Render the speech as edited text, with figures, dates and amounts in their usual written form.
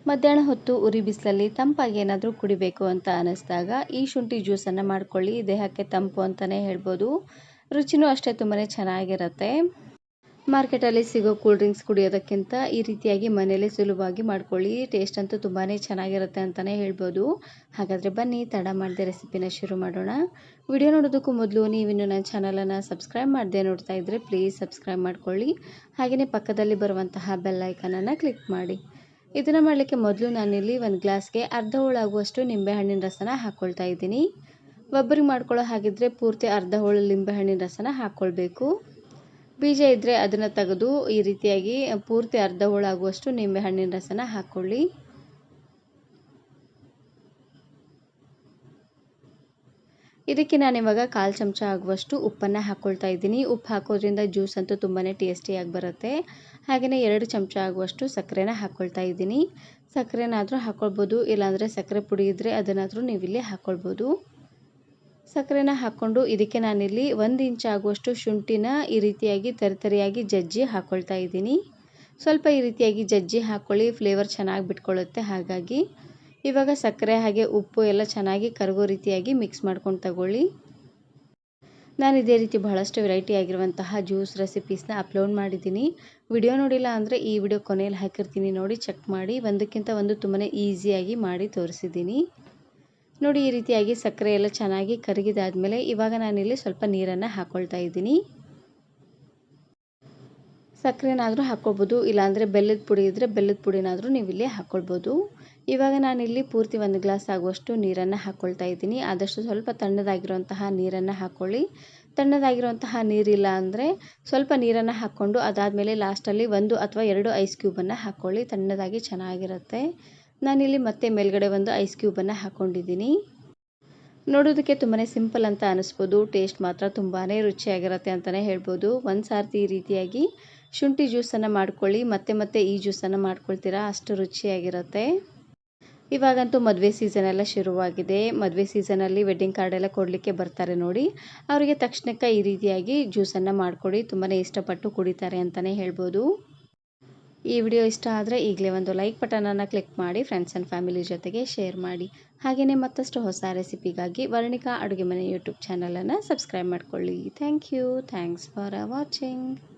ಮಧ್ಯಾಹ್ನ ಹೊತ್ತು ಉರಿ ಬಿಸಿಲಲ್ಲಿ ತಂಪಾಗಿ ಏನಾದರೂ ಕುಡಿಬೇಕು ಅಂತ ಅನ್ನಿಸ್ದಾಗ ಈ ಶುಂಠಿ ಜ್ಯೂಸನ್ನು ಮಾಡ್ಕೊಳ್ಳಿ. ದೇಹಕ್ಕೆ ತಂಪು ಅಂತಲೇ ಹೇಳ್ಬೋದು. ರುಚಿನೂ ಅಷ್ಟೇ ತುಂಬಾ ಚೆನ್ನಾಗಿರುತ್ತೆ. ಮಾರ್ಕೆಟಲ್ಲಿ ಸಿಗೋ ಕೂಲ್ ಡ್ರಿಂಕ್ಸ್ ಕುಡಿಯೋದಕ್ಕಿಂತ ಈ ರೀತಿಯಾಗಿ ಮನೆಯಲ್ಲೇ ಸುಲಭವಾಗಿ ಮಾಡ್ಕೊಳ್ಳಿ. ಟೇಸ್ಟ್ ಅಂತೂ ತುಂಬಾ ಚೆನ್ನಾಗಿರುತ್ತೆ ಅಂತಲೇ ಹೇಳ್ಬೋದು. ಹಾಗಾದರೆ ಬನ್ನಿ ತಡ ಮಾಡದೆ ರೆಸಿಪಿನ ಶುರು ಮಾಡೋಣ. ವಿಡಿಯೋ ನೋಡೋದಕ್ಕೂ ಮೊದಲು ನೀವಿನ್ನು ನನ್ನ ಚಾನಲನ್ನು ಸಬ್ಸ್ಕ್ರೈಬ್ ಮಾಡದೆ ನೋಡ್ತಾ ಇದ್ದರೆ ಪ್ಲೀಸ್ ಸಬ್ಸ್ಕ್ರೈಬ್ ಮಾಡ್ಕೊಳ್ಳಿ. ಹಾಗೆಯೇ ಪಕ್ಕದಲ್ಲಿ ಬರುವಂತಹ ಬೆಲ್ ಐಕನನ್ನು ಕ್ಲಿಕ್ ಮಾಡಿ. ಇದನ್ನು ಮಾಡಲಿಕ್ಕೆ ಮೊದಲು ನಾನಿಲ್ಲಿ ಒಂದು ಗ್ಲಾಸ್ಗೆ ಅರ್ಧ ಹೋಳಾಗುವಷ್ಟು ನಿಂಬೆಹಣ್ಣಿನ ರಸನ ಹಾಕ್ಕೊಳ್ತಾ ಇದ್ದೀನಿ. ಒಬ್ಬರಿಗೆ ಮಾಡ್ಕೊಳ್ಳೋ ಹಾಗಿದ್ರೆ ಪೂರ್ತಿ ಅರ್ಧ ಹೋಳು ನಿಂಬೆಹಣ್ಣಿನ ರಸನ ಹಾಕ್ಕೊಳ್ಬೇಕು. ಬೀಜ ಇದ್ದರೆ ಅದನ್ನು ತೆಗೆದು ಈ ರೀತಿಯಾಗಿ ಪೂರ್ತಿ ಅರ್ಧ ಹೋಳಾಗುವಷ್ಟು ನಿಂಬೆಹಣ್ಣಿನ ರಸನ ಹಾಕ್ಕೊಳ್ಳಿ. ಇದಕ್ಕೆ ನಾನಿವಾಗ 1/4 ಚಮಚ ಆಗುವಷ್ಟು ಉಪ್ಪನ್ನು ಹಾಕ್ಕೊಳ್ತಾ ಇದ್ದೀನಿ. ಉಪ್ಪು ಹಾಕೋದ್ರಿಂದ ಜ್ಯೂಸ್ ಅಂತೂ ತುಂಬಾ ಟೇಸ್ಟಿಯಾಗಿ ಬರುತ್ತೆ. ಹಾಗೆಯೇ 2 ಚಮಚ ಆಗುವಷ್ಟು ಸಕ್ಕರೆನ ಹಾಕ್ಕೊಳ್ತಾ ಇದ್ದೀನಿ. ಸಕ್ಕರೆನಾದರೂ ಹಾಕ್ಕೊಳ್ಬೋದು, ಇಲ್ಲಾಂದರೆ ಸಕ್ಕರೆ ಪುಡಿ ಇದ್ದರೆ ಅದನ್ನಾದರೂ ನೀವಿಲ್ಲಿ ಹಾಕ್ಕೊಳ್ಬೋದು. ಸಕ್ಕರೆನ ಹಾಕ್ಕೊಂಡು ಇದಕ್ಕೆ ನಾನಿಲ್ಲಿ 1 ಇಂಚ್ ಆಗುವಷ್ಟು ಶುಂಠಿನ ಈ ರೀತಿಯಾಗಿ ತರಿತರಿಯಾಗಿ ಜಜ್ಜಿ ಹಾಕ್ಕೊಳ್ತಾ ಇದ್ದೀನಿ. ಸ್ವಲ್ಪ ಈ ರೀತಿಯಾಗಿ ಜಜ್ಜಿ ಹಾಕ್ಕೊಳ್ಳಿ, ಫ್ಲೇವರ್ ಚೆನ್ನಾಗಿ ಬಿಟ್ಕೊಳ್ಳುತ್ತೆ. ಹಾಗಾಗಿ ಇವಾಗ ಸಕ್ಕರೆ ಹಾಗೆ ಉಪ್ಪು ಎಲ್ಲ ಚೆನ್ನಾಗಿ ಕರಗೋ ರೀತಿಯಾಗಿ ಮಿಕ್ಸ್ ಮಾಡ್ಕೊಂಡು ತಗೊಳ್ಳಿ. ನಾನು ಇದೇ ರೀತಿ ಬಹಳಷ್ಟು ವೆರೈಟಿ ಆಗಿರುವಂತಹ ಜ್ಯೂಸ್ ರೆಸಿಪೀಸ್ನ ಅಪ್ಲೋಡ್ ಮಾಡಿದ್ದೀನಿ. ವಿಡಿಯೋ ನೋಡಿಲ್ಲ ಅಂದರೆ ಈ ವಿಡಿಯೋ ಕೊನೆಯಲ್ಲಿ ಹಾಕಿರ್ತೀನಿ, ನೋಡಿ ಚೆಕ್ ಮಾಡಿ. ಒಂದಕ್ಕಿಂತ ಒಂದು ತುಂಬಾ ಈಸಿಯಾಗಿ ಮಾಡಿ ತೋರಿಸಿದ್ದೀನಿ. ನೋಡಿ ಈ ರೀತಿಯಾಗಿ ಸಕ್ಕರೆ ಎಲ್ಲ ಚೆನ್ನಾಗಿ ಕರಗಿದಾದ್ಮೇಲೆ ಇವಾಗ ನಾನಿಲ್ಲಿ ಸ್ವಲ್ಪ ನೀರನ್ನು ಹಾಕ್ಕೊಳ್ತಾ ಇದ್ದೀನಿ. ಸಕ್ಕರೆನಾದರೂ ಹಾಕ್ಕೊಳ್ಬೋದು, ಇಲ್ಲಾಂದರೆ ಬೆಲ್ಲದ ಪುಡಿ ಇದ್ದರೆ ಬೆಲ್ಲದ ಪುಡಿನಾದರೂ ನೀವು ಇಲ್ಲಿ ಹಾಕ್ಕೊಳ್ಬೋದು. ಇವಾಗ ನಾನಿಲ್ಲಿ ಪೂರ್ತಿ 1 ಗ್ಲಾಸ್ ಆಗುವಷ್ಟು ನೀರನ್ನು ಹಾಕ್ಕೊಳ್ತಾ ಇದ್ದೀನಿ. ಆದಷ್ಟು ಸ್ವಲ್ಪ ತಣ್ಣದಾಗಿರುವಂತಹ ನೀರನ್ನು ಹಾಕ್ಕೊಳ್ಳಿ. ತಣ್ಣದಾಗಿರುವಂತಹ ನೀರಿಲ್ಲ ಅಂದರೆ ಸ್ವಲ್ಪ ನೀರನ್ನು ಹಾಕ್ಕೊಂಡು ಅದಾದಮೇಲೆ ಲಾಸ್ಟಲ್ಲಿ 1 ಅಥವಾ 2 ಐಸ್ ಕ್ಯೂಬನ್ನು ಹಾಕ್ಕೊಳ್ಳಿ. ತಣ್ಣದಾಗಿ ಚೆನ್ನಾಗಿರುತ್ತೆ. ನಾನಿಲ್ಲಿ ಮತ್ತೆ ಮೇಲ್ಗಡೆ 1 ಐಸ್ ಕ್ಯೂಬನ್ನು ಹಾಕ್ಕೊಂಡಿದ್ದೀನಿ. ನೋಡೋದಕ್ಕೆ ತುಂಬಾ ಸಿಂಪಲ್ ಅಂತ ಅನಿಸ್ಬೋದು, ಟೇಸ್ಟ್ ಮಾತ್ರ ತುಂಬಾ ರುಚಿಯಾಗಿರುತ್ತೆ ಅಂತಲೇ ಹೇಳ್ಬೋದು. ಒಂದು ಸಾರ್ತಿ ಈ ರೀತಿಯಾಗಿ ಶುಂಠಿ ಜ್ಯೂಸನ್ನು ಮಾಡ್ಕೊಳ್ಳಿ, ಮತ್ತೆ ಈ ಜ್ಯೂಸನ್ನು ಮಾಡ್ಕೊಳ್ತೀರಾ, ಅಷ್ಟು ರುಚಿಯಾಗಿರುತ್ತೆ. ಇವಾಗಂತೂ ಮದುವೆ ಸೀಸನ್ ಎಲ್ಲ ಶುರುವಾಗಿದೆ. ಮದುವೆ ಸೀಸನಲ್ಲಿ ವೆಡ್ಡಿಂಗ್ ಕಾರ್ಡ್ ಎಲ್ಲ ಕೊಡಲಿಕ್ಕೆ ಬರ್ತಾರೆ ನೋಡಿ, ಅವರಿಗೆ ತಕ್ಷಣಕ್ಕೆ ಈ ರೀತಿಯಾಗಿ ಜ್ಯೂಸನ್ನು ಮಾಡಿಕೊಡಿ. ತುಂಬಾ ಇಷ್ಟಪಟ್ಟು ಕುಡಿತಾರೆ ಅಂತಲೇ ಹೇಳ್ಬೋದು. ಈ ವಿಡಿಯೋ ಇಷ್ಟ ಆದರೆ ಈಗಲೇ ಒಂದು ಲೈಕ್ ಬಟನನ್ನು ಕ್ಲಿಕ್ ಮಾಡಿ, ಫ್ರೆಂಡ್ಸ್ ಆ್ಯಂಡ್ ಫ್ಯಾಮಿಲಿ ಜೊತೆಗೆ ಶೇರ್ ಮಾಡಿ. ಹಾಗೆಯೇ ಮತ್ತಷ್ಟು ಹೊಸ ರೆಸಿಪಿಗಾಗಿ ವರ್ಣಿಕಾ ಅಡುಗೆ ಮನೆ ಯೂಟ್ಯೂಬ್ ಚಾನಲನ್ನು ಸಬ್ಸ್ಕ್ರೈಬ್ ಮಾಡ್ಕೊಳ್ಳಿ. Thanks for watching.